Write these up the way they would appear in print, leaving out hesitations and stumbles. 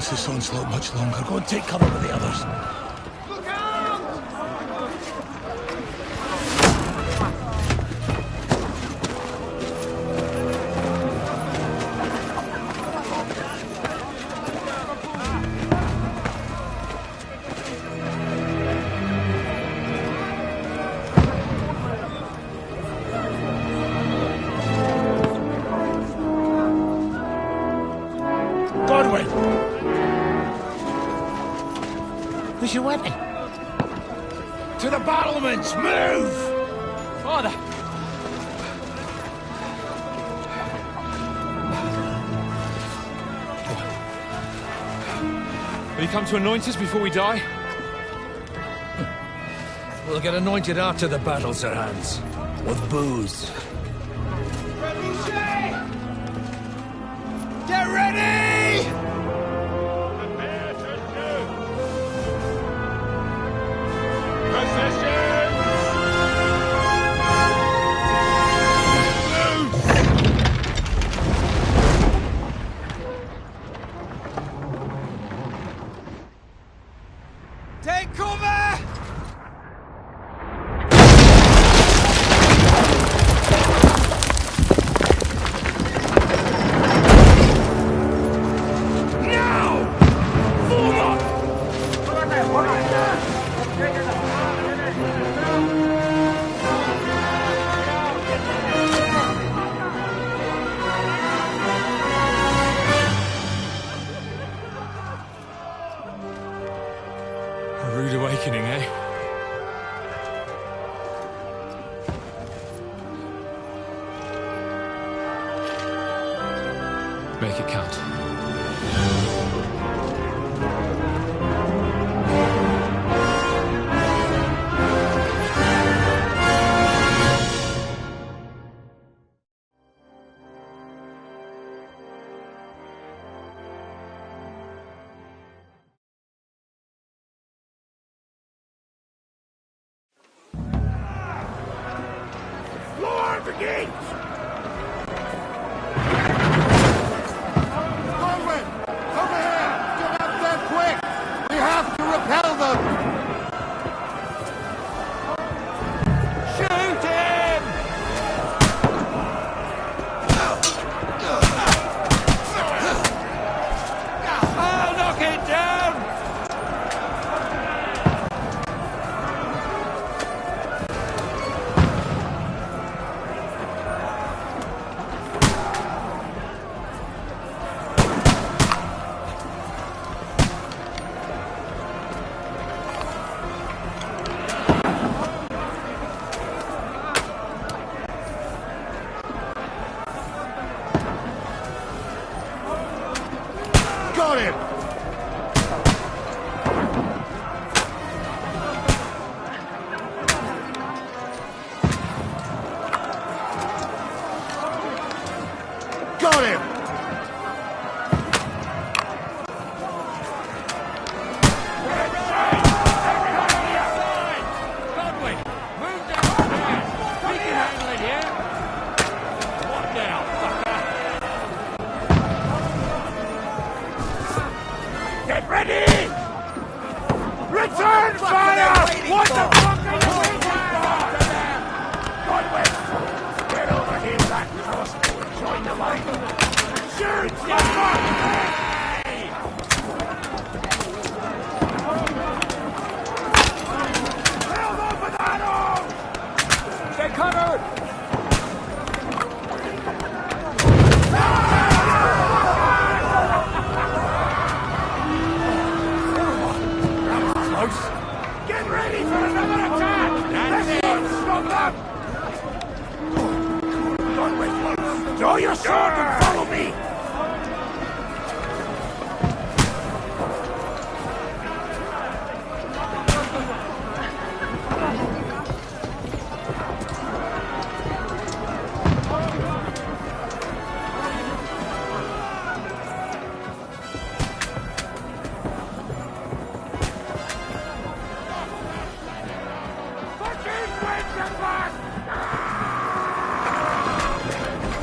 last this onslaught much longer. Go and take cover with the others. Who's your weapon? To the battlements! Move! Father! Will you come to anoint us before we die? We'll get anointed after the battle, Sir Hans. With booze. Get ready! Prepare to shoot! Take cover! A rude awakening, eh? Make it count. Lord, the gates! Over here! Get up there quick! We have to repel them! Shoot him! I'll knock it down! Got him! Got him! Get ready! Return fire! What the fuck are you waiting for? Godwin, get over here, that crossbow, and join the line. Shoot! Held up with arrows! Get covered! Get ready for another attack! That's it! Stop them! Don't wait! Draw your sword and follow me!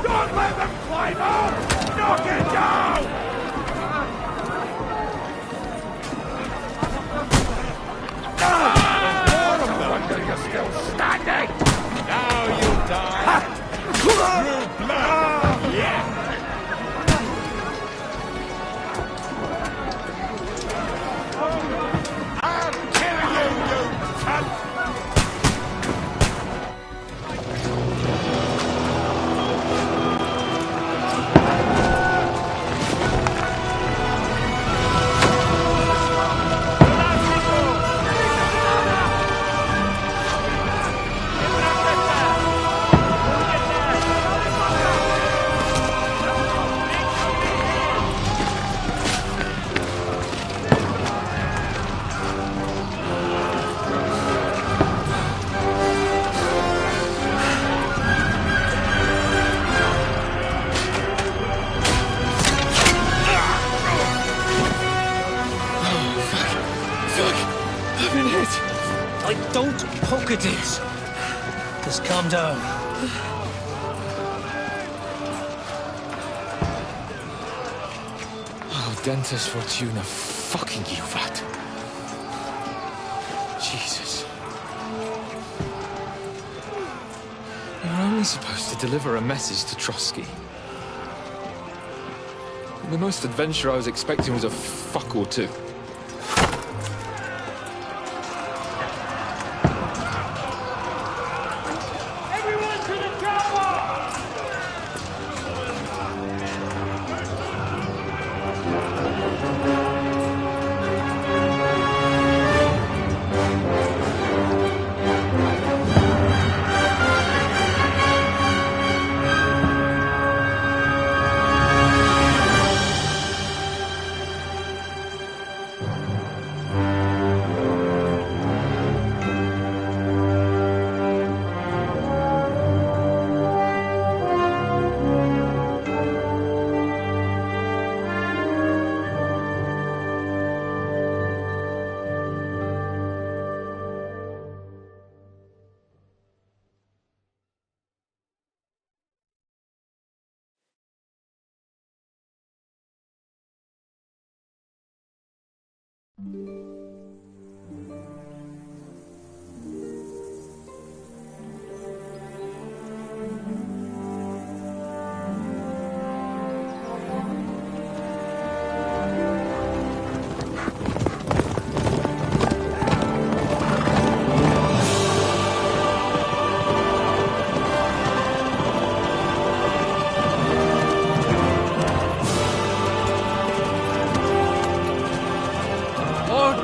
Don't let them climb up! No! been hit. Don't poke at it. Just calm down. Oh, Dentes Fortuna, fucking you, vat. Jesus. You're only supposed to deliver a message to Trotsky. The most adventure I was expecting was a fuck or two. Everyone to the chopper!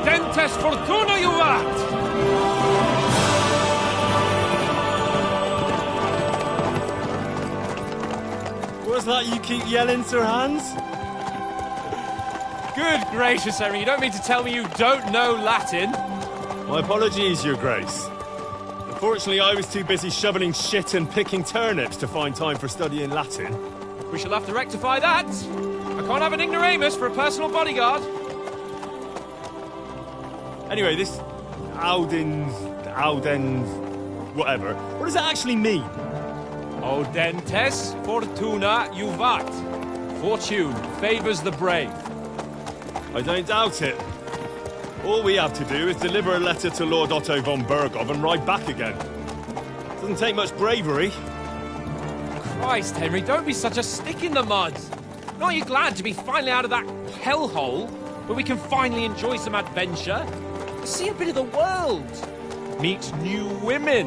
Dentes Fortuna, you vat! What's that you keep yelling, Sir Hans? Good gracious, Henry, you don't mean to tell me you don't know Latin? My apologies, Your Grace. Unfortunately, I was too busy shoveling shit and picking turnips to find time for studying Latin. We shall have to rectify that. I can't have an ignoramus for a personal bodyguard. Anyway, this Audens, whatever. What does that actually mean? Audentes Fortuna Juvat. Fortune favours the brave. I don't doubt it. All we have to do is deliver a letter to Lord Otto von Bergov and ride back again. Doesn't take much bravery. Christ, Henry, don't be such a stick in the mud. Aren't you glad to be finally out of that hellhole where we can finally enjoy some adventure? See a bit of the world, meet new women,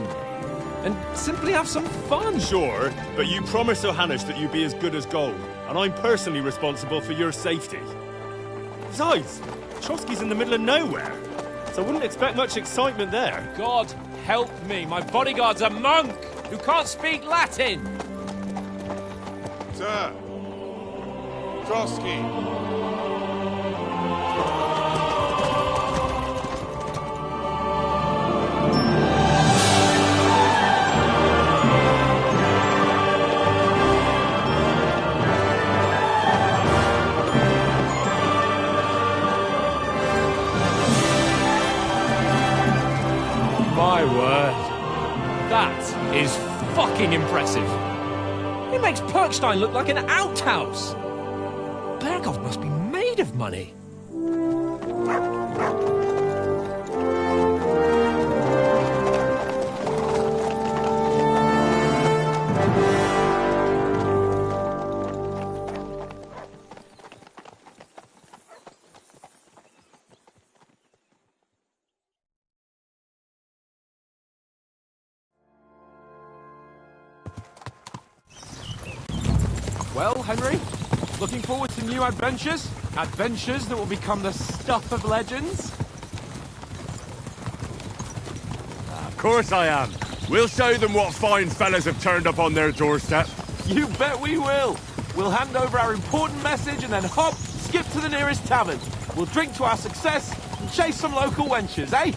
and simply have some fun. Sure, but you promised Johannes that you'd be as good as gold, and I'm personally responsible for your safety. Besides, Trotsky's in the middle of nowhere, so I wouldn't expect much excitement there. God help me, my bodyguard's a monk who can't speak Latin. Sir! Trotsky! My word. That is fucking impressive. It makes Perkstein look like an outhouse. Bergov must be made of money. Well, Henry, looking forward to new adventures? Adventures that will become the stuff of legends? Of course I am. We'll show them what fine fellas have turned up on their doorstep. You bet we will. We'll hand over our important message and then hop, skip to the nearest tavern. We'll drink to our success and chase some local wenches, eh?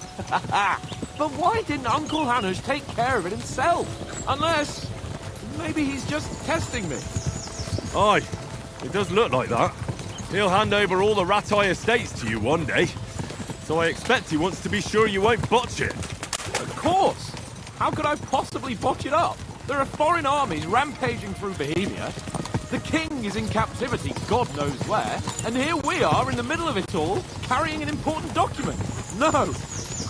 But why didn't Uncle Hanush take care of it himself? Unless, maybe he's just testing me. Aye, it does look like that. He'll hand over all the Ratai estates to you one day. So I expect he wants to be sure you won't botch it. Of course! How could I possibly botch it up? There are foreign armies rampaging through Bohemia. The king is in captivity, God knows where, and here we are in the middle of it all, carrying an important document. No,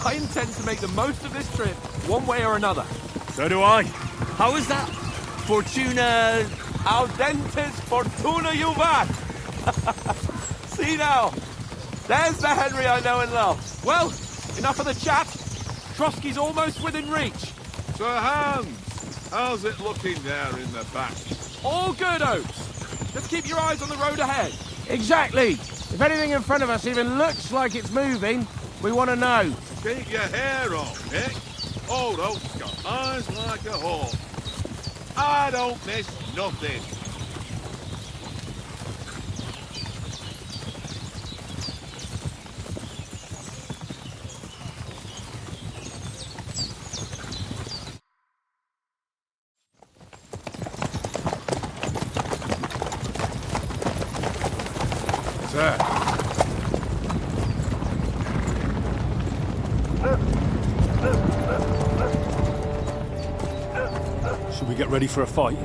I intend to make the most of this trip, one way or another. So do I. How is that? Fortuna... Audentes fortuna juvat! See now, there's the Henry I know and love. Well, enough of the chat. Trotsky's almost within reach. Sir Hans, how's it looking there in the back? All good, Oates. Just keep your eyes on the road ahead. Exactly. If anything in front of us even looks like it's moving, we want to know. Keep your hair on, Nick. Old Oak's got eyes like a hawk. I don't miss nothing. Sir. Should we get ready for a fight?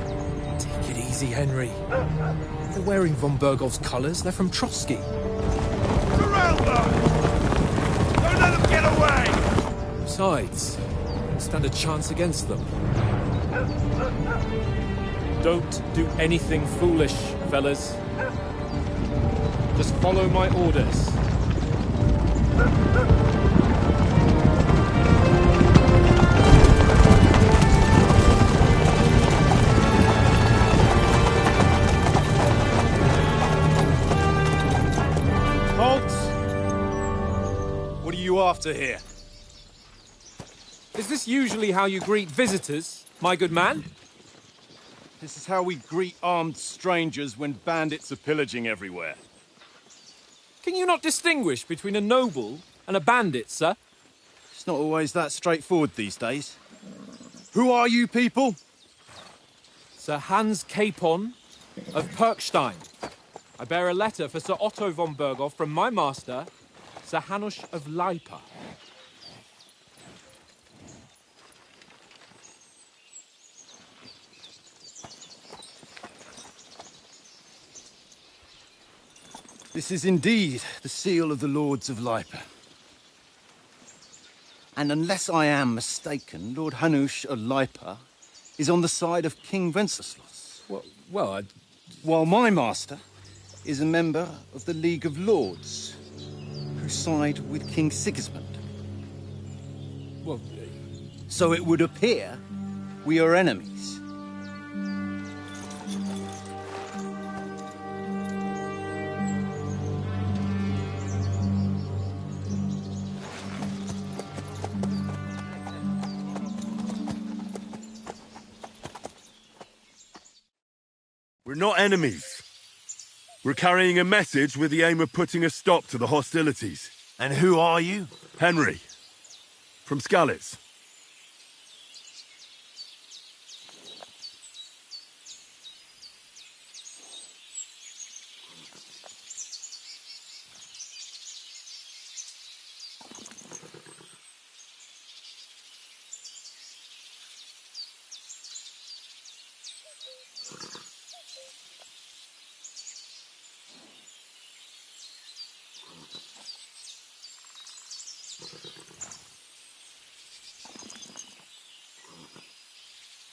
Take it easy, Henry. They're wearing von Bergov's colours. They're from Trotsky. Surround them! Don't let them get away! Besides, don't stand a chance against them. Don't do anything foolish, fellas. Just follow my orders. Halt! What are you after here? Is this usually how you greet visitors, my good man? This is how we greet armed strangers when bandits are pillaging everywhere. Can you not distinguish between a noble and a bandit, sir? It's not always that straightforward these days. Who are you people? Sir Hans Capon of Perkstein. I bear a letter for Sir Otto von Berghoff from my master, Sir Hanush of Leipa. This is indeed the seal of the Lords of Leipa. And unless I am mistaken, Lord Hanush of Leipa is on the side of King Wenceslas. Well, While my master is a member of the League of Lords, who side with King Sigismund. well, So it would appear we are enemies. We're not enemies. We're carrying a message with the aim of putting a stop to the hostilities. And who are you? Henry. From Skalitz.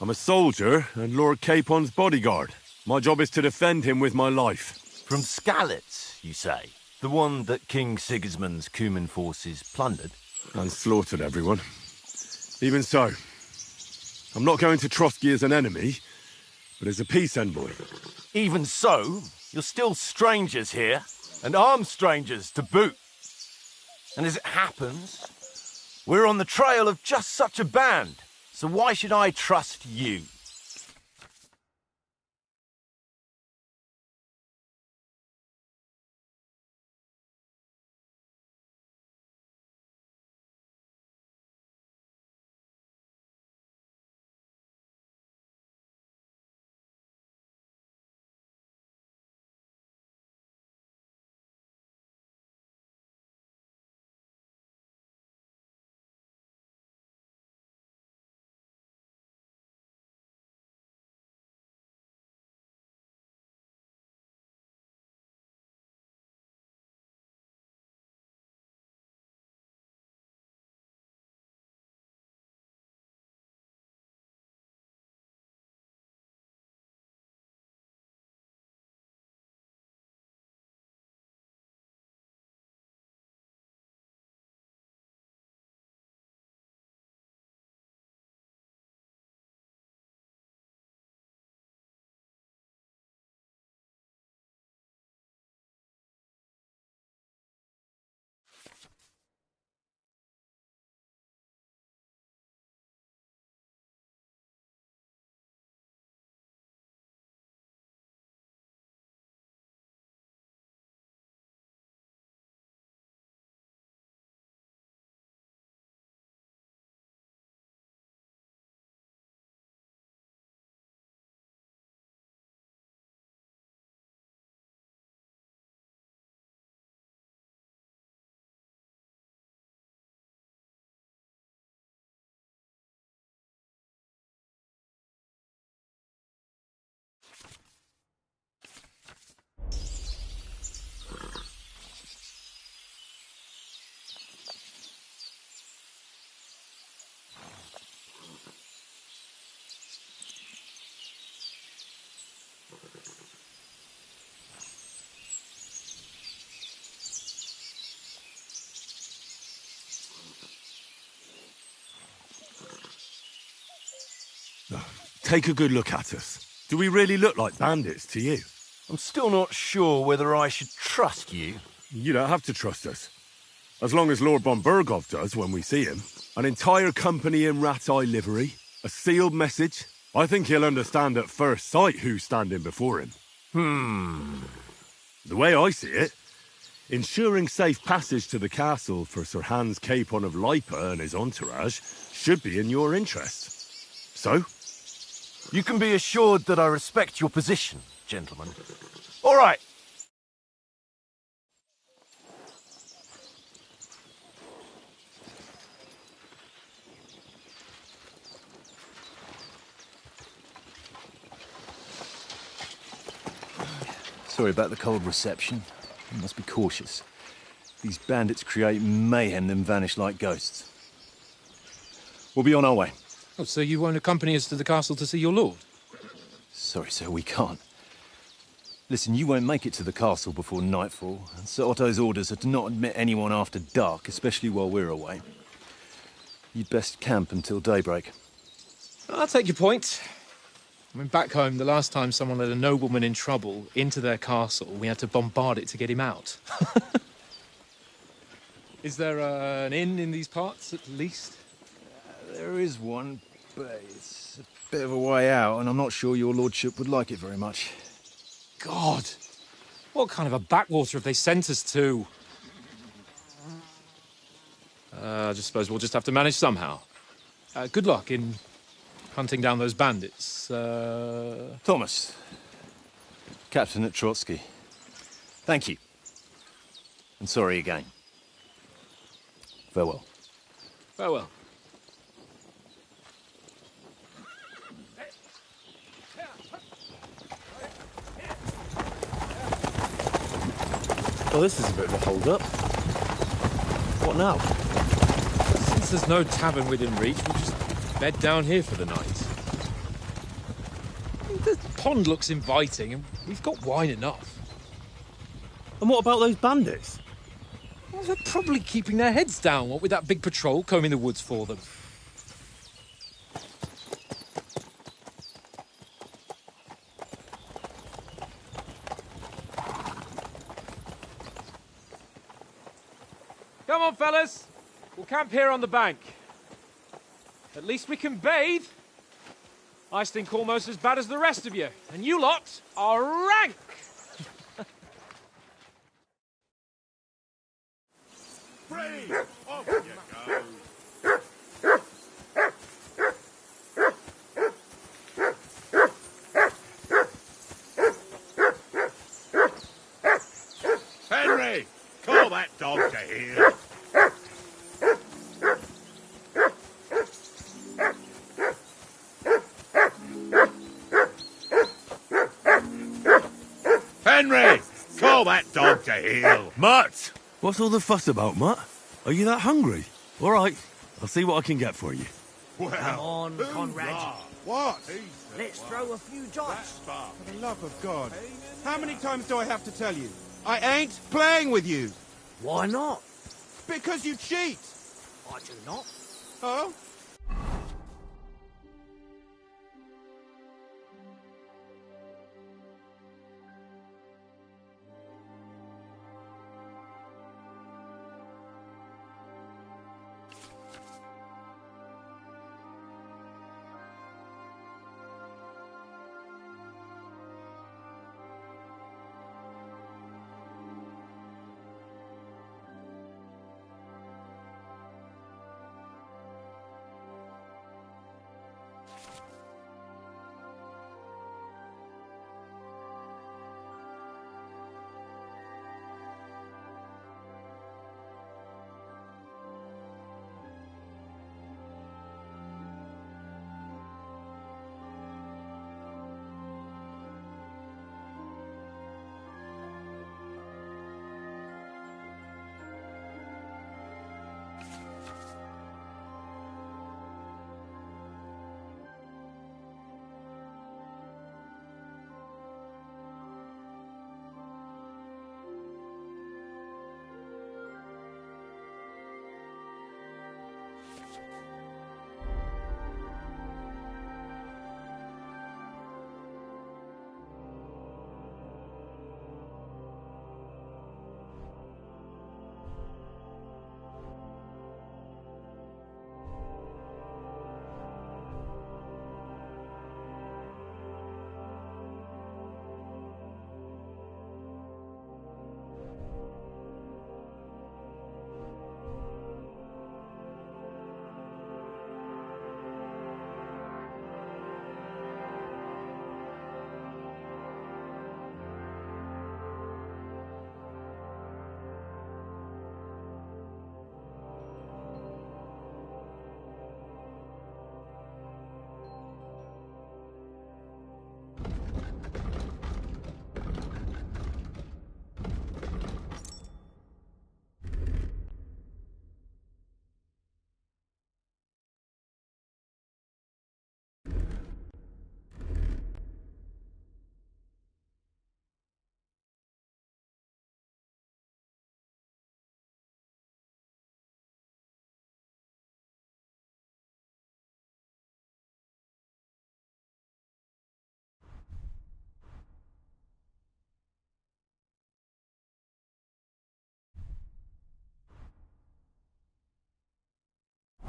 I'm a soldier and Lord Capon's bodyguard. My job is to defend him with my life. From Skalitz, you say? The one that King Sigismund's Cuman forces plundered? And slaughtered everyone. Even so, I'm not going to Trotsky as an enemy, but as a peace envoy. Even so, you're still strangers here, and armed strangers to boot. And as it happens, we're on the trail of just such a band, so why should I trust you? take a good look at us. Do we really look like bandits to you? I'm still not sure whether I should trust you. You don't have to trust us. As long as Lord von Burgov does when we see him. An entire company in rat-eye livery, a sealed message. I think he'll understand at first sight who's standing before him. The way I see it, ensuring safe passage to the castle for Sir Hans Capon of Lipa and his entourage should be in your interest. So? You can be assured that I respect your position, gentlemen. All right. Sorry about the cold reception. You must be cautious. These bandits create mayhem, then vanish like ghosts. We'll be on our way. Oh, so you won't accompany us to the castle to see your lord? Sorry, sir, we can't. Listen, you won't make it to the castle before nightfall, and Sir Otto's orders are to not admit anyone after dark, especially while we're away. You'd best camp until daybreak. I'll take your point. I mean, back home, the last time someone let a nobleman in trouble into their castle, we had to bombard it to get him out. Is there an inn in these parts, at least? There is one, but it's a bit of a way out, and I'm not sure your lordship would like it very much. God! What kind of a backwater have they sent us to? I just suppose we'll just have to manage somehow. Good luck in hunting down those bandits. Thomas, Captain at Trotsky. Thank you. And sorry again. Farewell. Farewell. Well, this is a bit of a hold-up. What now? Since there's no tavern within reach, we'll just bed down here for the night. The pond looks inviting, and we've got wine enough. And what about those bandits? Well, they're probably keeping their heads down, what with that big patrol combing the woods for them. Come on, fellas. We'll camp here on the bank. At least we can bathe. I stink almost as bad as the rest of you. And you lot are rank! Free! Off you go! Henry! Call that dog to heel! Henry! Call that dog to heel! Mutt! What's all the fuss about, Mutt? Are you that hungry? All right, I'll see what I can get for you. Well, Come on, Conrad. What? Let's throw a few dice. For the love of God. How many times do I have to tell you? I ain't playing with you. Why not? Because you cheat. I do not. Oh?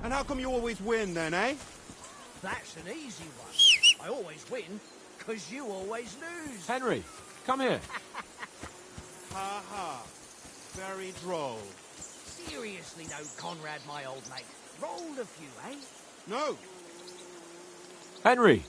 And how come you always win then, eh? That's an easy one. I always win, because you always lose. Henry, come here. Ha ha. Very droll. Seriously though, Conrad, my old mate. Roll a few, eh? No. Henry.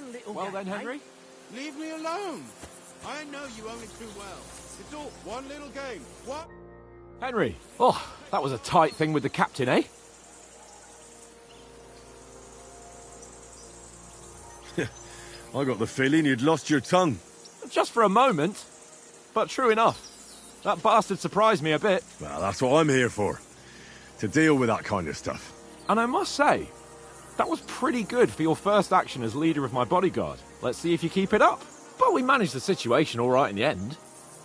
one little Well game, then, Henry? eh? Leave me alone. I know you only too well. It's all one little game. What? Henry! Oh, that was a tight thing with the captain, eh? I got the feeling you'd lost your tongue. Just for a moment. But true enough. That bastard surprised me a bit. Well, that's what I'm here for. To deal with that kind of stuff. And I must say, that was pretty good for your first action as leader of my bodyguard. Let's see if you keep it up. But we managed the situation all right in the end.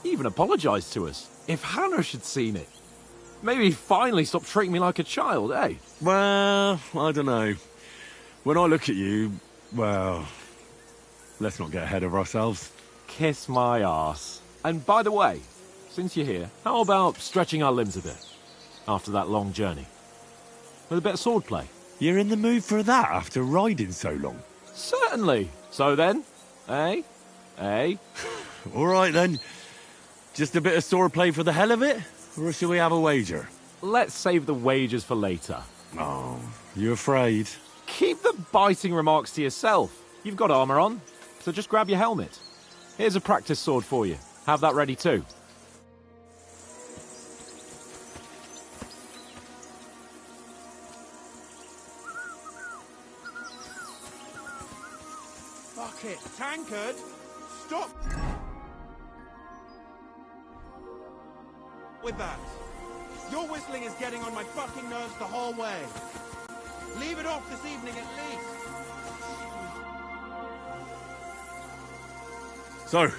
He even apologised to us. If Hannah had seen it. Maybe he'd finally stop treating me like a child, eh? Well, I don't know. When I look at you, well, let's not get ahead of ourselves. Kiss my arse. And by the way, since you're here, how about stretching our limbs a bit? After that long journey. With a bit of swordplay. You're in the mood for that after riding so long? Certainly. So then, eh? Eh? All right then. Just a bit of swordplay for the hell of it? Or shall we have a wager? Let's save the wagers for later. Oh, you afraid? Keep the biting remarks to yourself. You've got armour on, so just grab your helmet. Here's a practice sword for you. Have that ready too. Fuck it. Tankard! Stop! With that. Your whistling is getting on my fucking nerves the whole way. Leave it off this evening at least. So,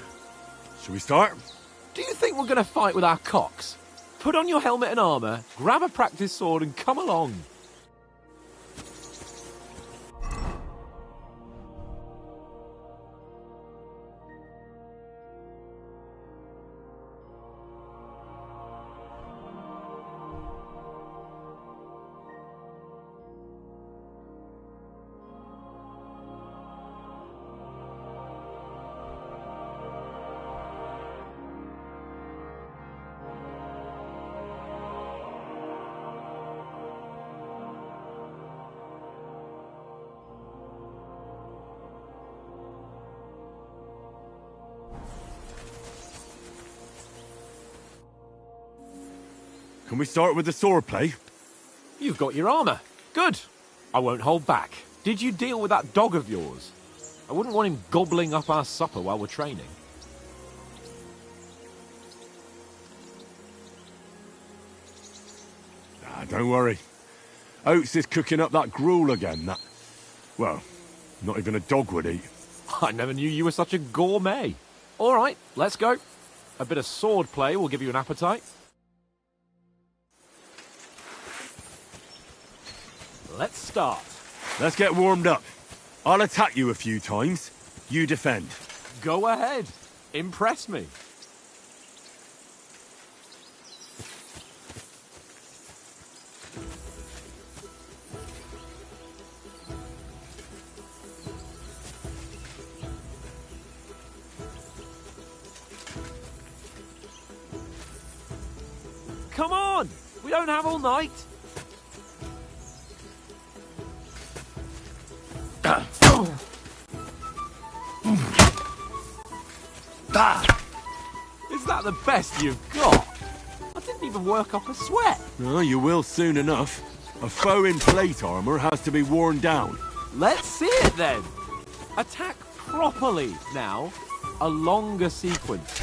shall we start? Do you think we're going to fight with our cocks? Put on your helmet and armour, grab a practice sword and come along. Can we start with the swordplay? You've got your armour. Good. I won't hold back. Did you deal with that dog of yours? I wouldn't want him gobbling up our supper while we're training. Ah, don't worry. Oates is cooking up that gruel again, that... Well, not even a dog would eat. I never knew you were such a gourmet. All right, let's go. A bit of sword play will give you an appetite. Let's start. Let's get warmed up. I'll attack you a few times. You defend. Go ahead. Impress me. Come on! We don't have all night. Is that the best you've got? I didn't even work up a sweat. No, you will soon enough. A foe in plate armour has to be worn down. Let's see it then. Attack properly now. A longer sequence.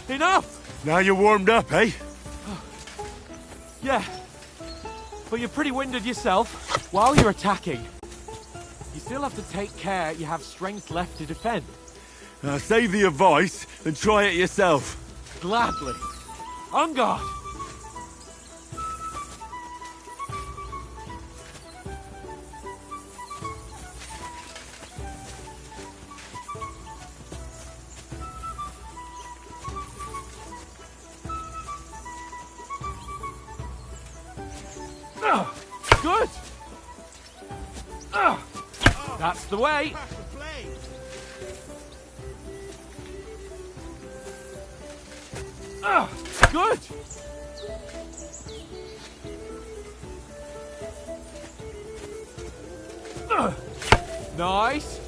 Enough! Now you're warmed up, eh? Yeah. But you're pretty winded yourself while you're attacking. You still have to take care you have strength left to defend. Save the advice and try it yourself. Gladly. On guard. Good. That's the way. Good. Nice.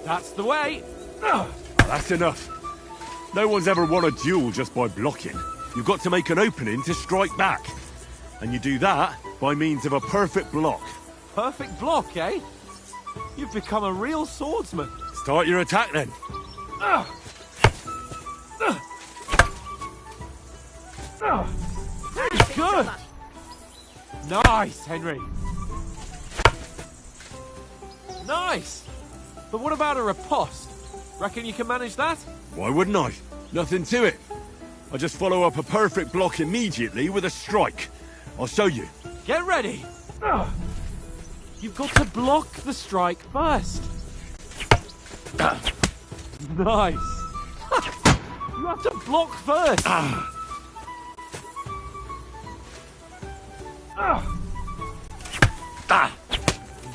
That's the way. That's enough. No one's ever won a duel just by blocking. You've got to make an opening to strike back. And you do that by means of a perfect block. Perfect block, eh? You've become a real swordsman. Start your attack then. Good. Nice, Henry. Nice. But what about a riposte? Reckon you can manage that? Why wouldn't I? Nothing to it. I just follow up a perfect block immediately with a strike. I'll show you. Get ready. You've got to block the strike first. Nice. You have to block first.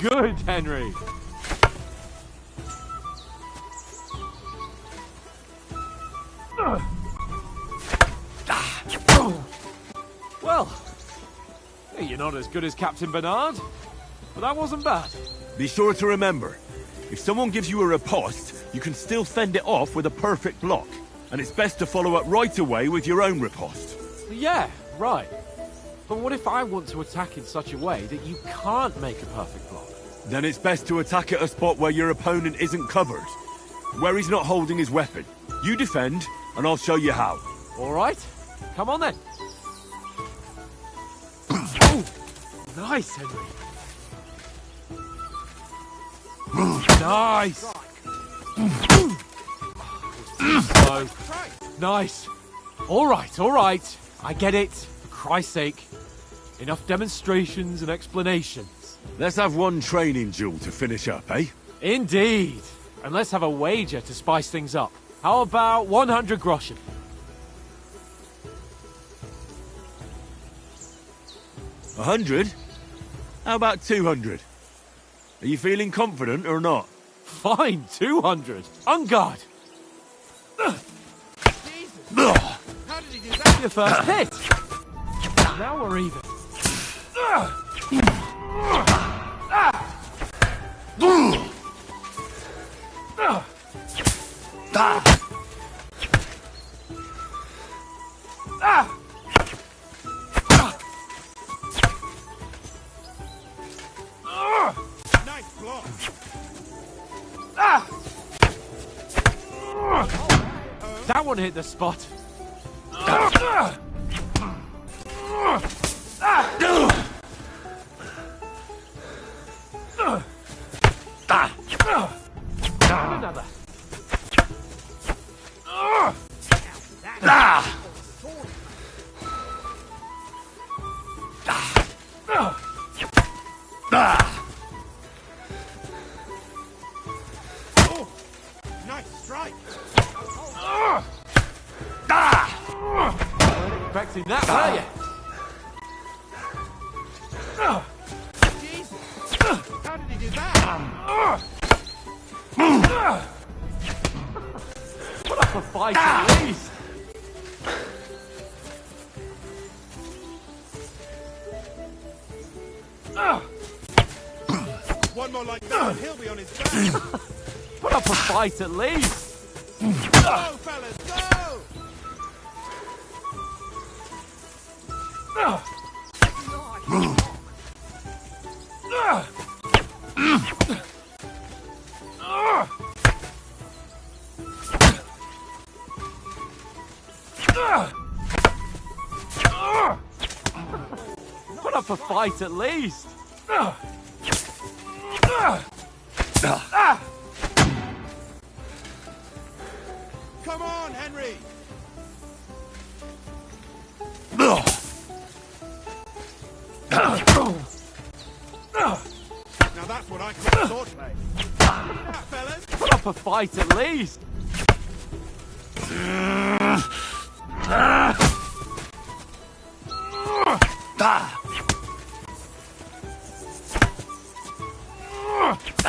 Good, Henry. Well, you're not as good as Captain Bernard, but that wasn't bad. Be sure to remember, if someone gives you a riposte, you can still fend it off with a perfect block. And it's best to follow up right away with your own riposte. Yeah, right. But what if I want to attack in such a way that you can't make a perfect block? Then it's best to attack at a spot where your opponent isn't covered. Where he's not holding his weapon. You defend, and I'll show you how. All right. Come on then. Oh, nice, Henry. Nice. Slow. Nice. All right. I get it. For Christ's sake. Enough demonstrations and explanations. Let's have one training duel to finish up, eh? Indeed. And let's have a wager to spice things up. How about 100 groschen? 100? How about 200? Are you feeling confident or not? Fine, 200. On guard. How did he do that? Your first hit. Now we're even. Nice block. That one hit the spot. Another. Oh, nice strike. Weren't expecting that, were you? Jesus. How did he do that? Put up a fight at least. One more like that and he'll be on his back. Put up a fight at least. Go, fellas, go! Put up a fight at least. Come on, Henry! Now that's what I call swordplay. Now, fellas, Put up a fight at least.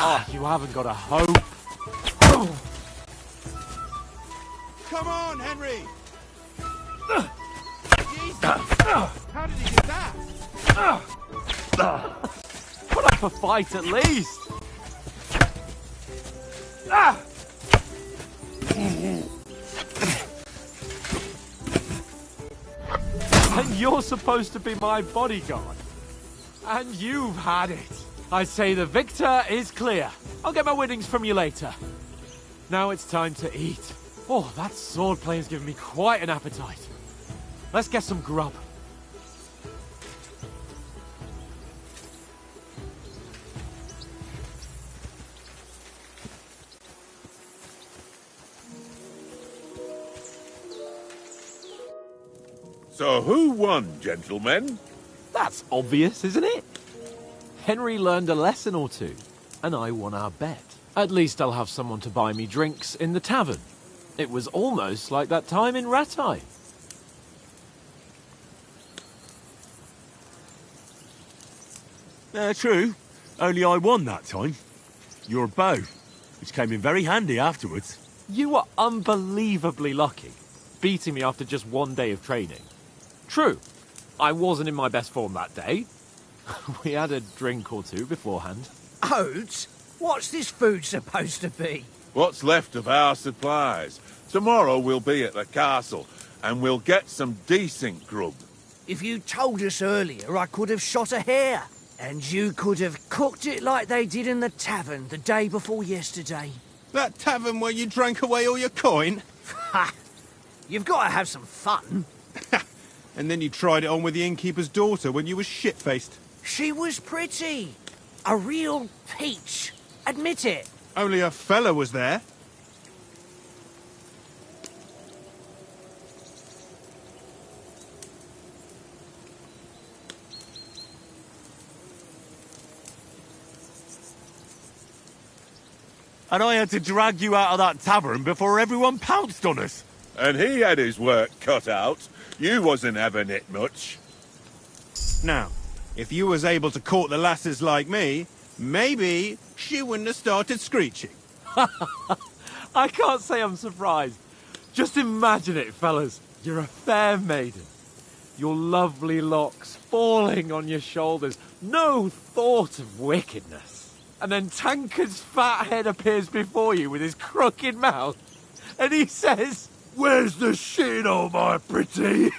Oh, you haven't got a hope. come on, Henry! Jesus! How did he do that? Put up a fight at least. And you're supposed to be my bodyguard. And you've had it. I say the victor is clear. I'll get my winnings from you later. Now it's time to eat. Oh, that swordplay has given me quite an appetite. Let's get some grub. So who won, gentlemen? That's obvious, isn't it? Henry learned a lesson or two, and I won our bet. At least I'll have someone to buy me drinks in the tavern. It was almost like that time in Rattay. True. Only I won that time. Your bow, which came in very handy afterwards. You were unbelievably lucky, beating me after just one day of training. True, I wasn't in my best form that day. We had a drink or two beforehand. Oats? What's this food supposed to be? What's left of our supplies. Tomorrow we'll be at the castle, and we'll get some decent grub. If you told us earlier, I could have shot a hare. And you could have cooked it like they did in the tavern the day before yesterday. That tavern where you drank away all your coin? Ha! You've got to have some fun. And then you tried it on with the innkeeper's daughter when you were shit-faced. She was pretty. A real peach. Admit it. Only a fella was there. And I had to drag you out of that tavern before everyone pounced on us. And he had his work cut out. You wasn't having it much. Now, if you was able to court the lasses like me, maybe she wouldn't have started screeching. I can't say I'm surprised. Just imagine it, fellas. You're a fair maiden. Your lovely locks falling on your shoulders. No thought of wickedness. And then Tankard's fat head appears before you with his crooked mouth. And he says, "Where's the shit, oh my pretty?"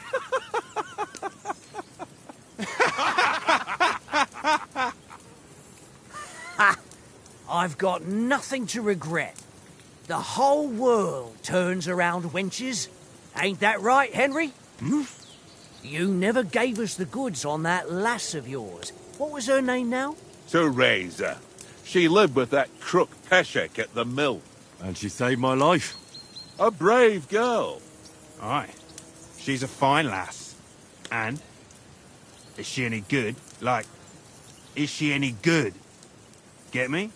I've got nothing to regret. The whole world turns around wenches. Ain't that right, Henry? Hmm? You never gave us the goods on that lass of yours. What was her name now? Teresa. She lived with that crook Peshek at the mill. And she saved my life. A brave girl. Aye. She's a fine lass. And? Is she any good? Like, is she any good? Get me?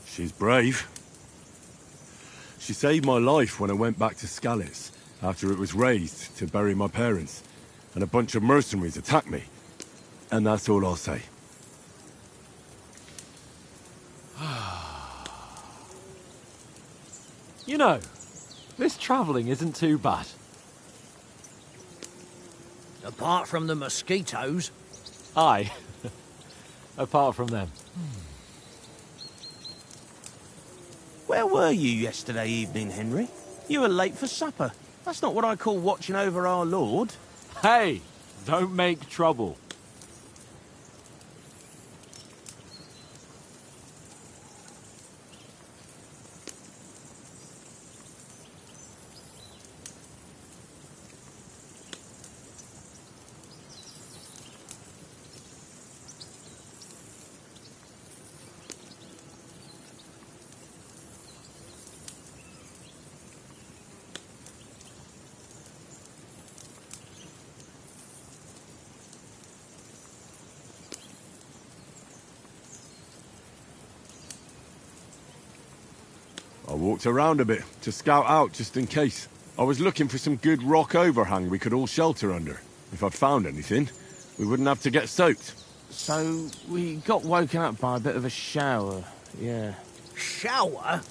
She's brave. She saved my life when I went back to Scalitz after it was razed to bury my parents, and a bunch of mercenaries attacked me. And that's all I'll say. You know, this travelling isn't too bad. Apart from the mosquitoes. Aye. Apart from them. Where were you yesterday evening, Henry? You were late for supper. That's not what I call watching over our lord. Hey, don't make trouble. I walked around a bit to scout out just in case. I was looking for some good rock overhang we could all shelter under. If I'd found anything, we wouldn't have to get soaked. So, we got woken up by a bit of a shower, yeah. Shower?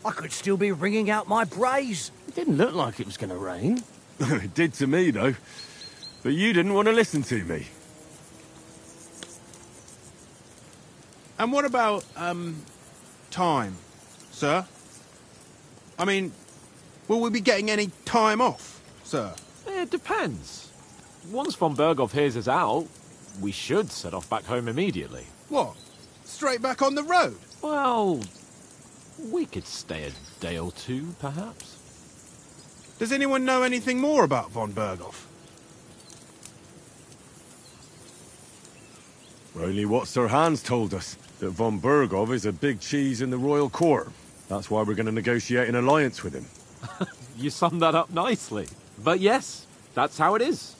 I could still be wringing out my brace. It didn't look like it was going to rain. It did to me, though. But you didn't want to listen to me. And what about, time, sir? I mean, will we be getting any time off, sir? It depends. Once von Berghoff hears us out, we should set off back home immediately. What? Straight back on the road? Well, we could stay a day or two, perhaps. Does anyone know anything more about von Berghoff? Only what Sir Hans told us, that von Berghoff is a big cheese in the royal court. That's why we're going to negotiate an alliance with him. You summed that up nicely. But yes, that's how it is.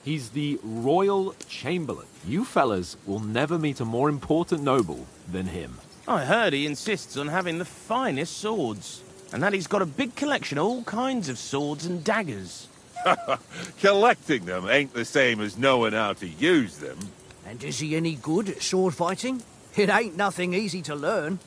He's the Royal Chamberlain. You fellas will never meet a more important noble than him. I heard he insists on having the finest swords, and that he's got a big collection of all kinds of swords and daggers. Collecting them ain't the same as knowing how to use them. And is he any good at sword fighting? It ain't nothing easy to learn.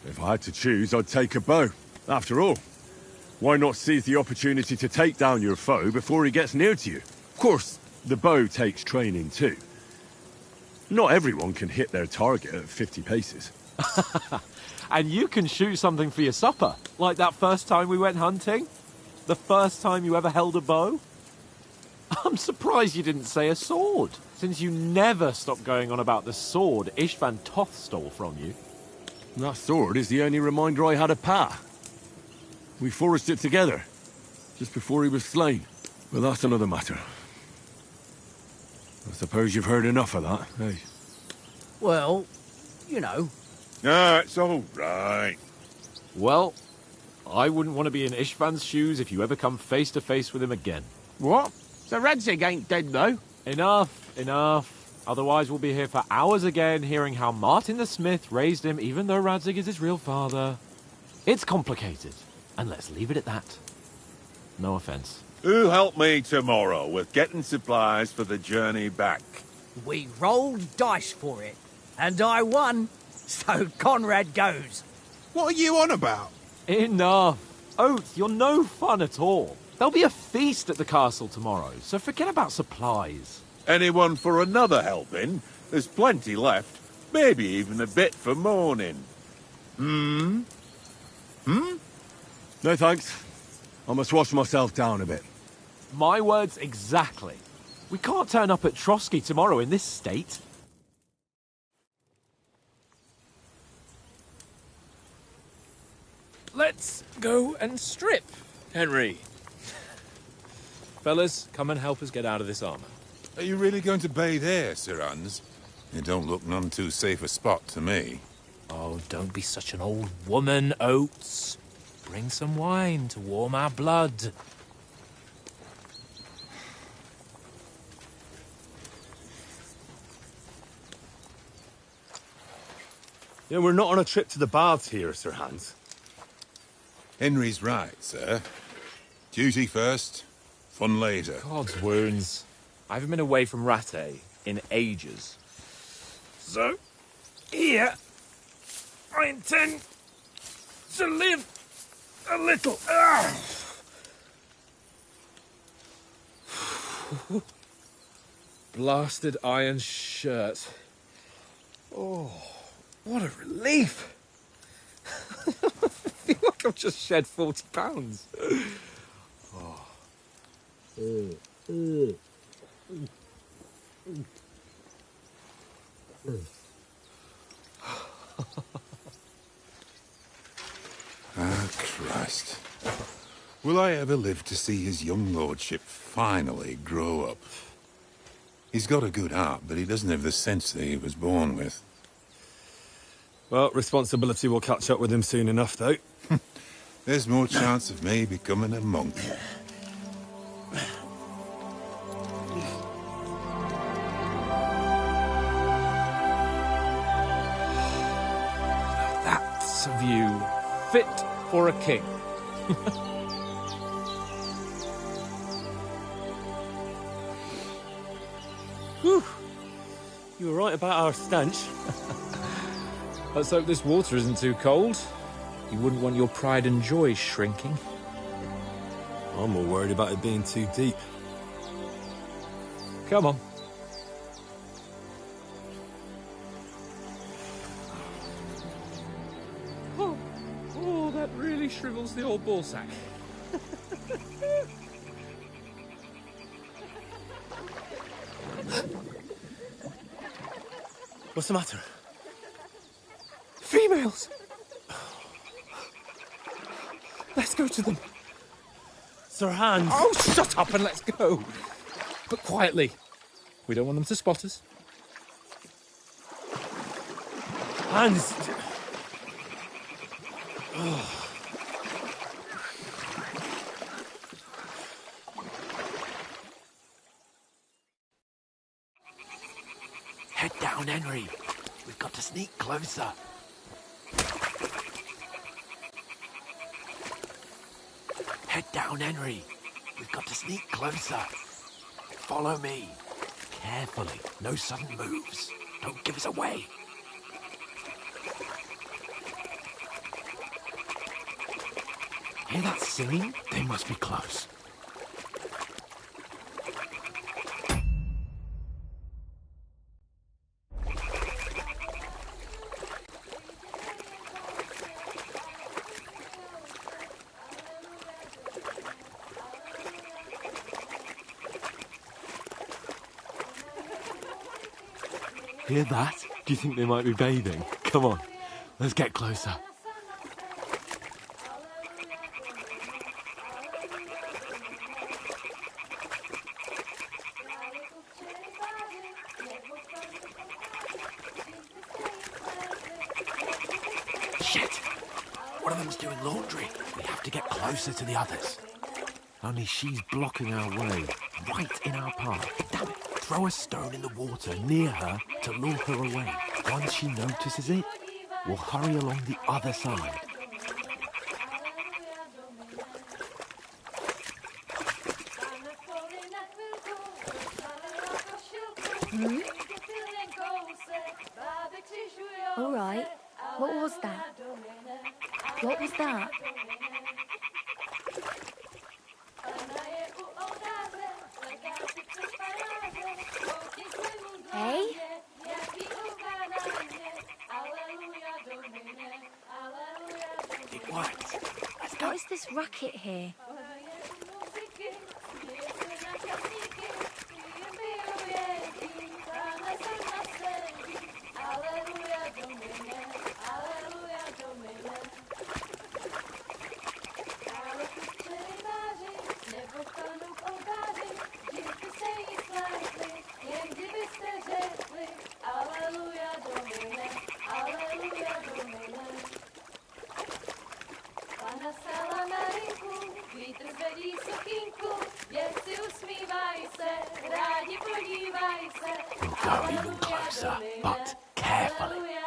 If I had to choose, I'd take a bow. After all, why not seize the opportunity to take down your foe before he gets near to you? Of course, the bow takes training too. Not everyone can hit their target at 50 paces. And you can shoot something for your supper, like that first time we went hunting? The first time you ever held a bow? I'm surprised you didn't say a sword, since you never stopped going on about the sword Ishvan Toth stole from you. That sword is the only reminder I had of Pa. We forged it together, just before he was slain. But that's another matter. I suppose you've heard enough of that, eh? Well, you know. No, it's all right. Well, I wouldn't want to be in Ishvan's shoes if you ever come face to face with him again. What? So Radzig ain't dead, though? Enough, enough. Otherwise we'll be here for hours again hearing how Martin the Smith raised him even though Radzig is his real father. It's complicated, and let's leave it at that. No offense. Who'll help me tomorrow with getting supplies for the journey back? We rolled dice for it, and I won, so Conrad goes. What are you on about? Enough. Oath, you're no fun at all. There'll be a feast at the castle tomorrow, so forget about supplies. Anyone for another helping? There's plenty left. Maybe even a bit for morning. No thanks. I must wash myself down a bit. My words exactly. We can't turn up at Trotsky tomorrow in this state. Let's go and strip, Henry. Fellas, come and help us get out of this armor. Are you really going to bathe here, Sir Hans? It don't look none too safe a spot to me. Oh, don't be such an old woman, Oates. Bring some wine to warm our blood. Yeah, we're not on a trip to the baths here, Sir Hans. Henry's right, sir. Duty first, fun later. God's wounds. I haven't been away from Rattay in ages. So, here, I intend to live a little. Blasted iron shirt. Oh, what a relief. I feel like I've just shed 40 pounds. Ah, Christ. Will I ever live to see his young lordship finally grow up? He's got a good heart, but he doesn't have the sense that he was born with. Well, responsibility will catch up with him soon enough, though. There's more chance of me becoming a monk. That's a view fit for a king. Whew. You were right about our stench. Let's hope this water isn't too cold. You wouldn't want your pride and joy shrinking. I'm more worried about it being too deep. Come on. Oh, that really shrivels the old ball sack. What's the matter? Females! Let's go to them. Sir Hans! Oh, shut up and let's go. But quietly. We don't want them to spot us. Hans! Head down, Henry. We've got to sneak closer. Head down, Henry. We've got to sneak closer. Follow me. Carefully. No sudden moves. Don't give us away. Hear that singing? They must be close. Hear that? Do you think they might be bathing? Come on, let's get closer. Shit! One of them's doing laundry. We have to get closer to the others. Only she's blocking our way, right in our path. Damn it! Throw a stone in the water near her to lure her away. Once she notices it, we'll hurry along the other side. All right. What was that? What was that? Hey? Be quiet. What is this racket here? We'll go even closer, but carefully.